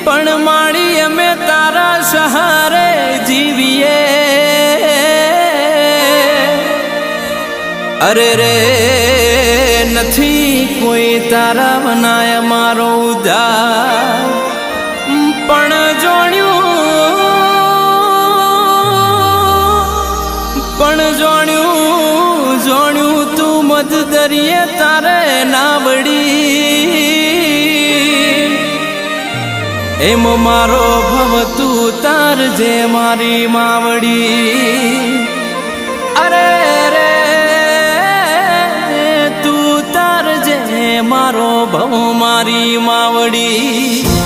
પણ માડી અમે તારા સહારે જીવીએ અરે રે નથી કોઈ તારા બનાય મારો ઉદ્ધાર પણ જોણ્યું તું મધ દરિયે તારે ના વળી એમ મારો ભવ તું તાર જે મારી માવડી અરે રે તું તાર જે મારો ભવ મારી માવડી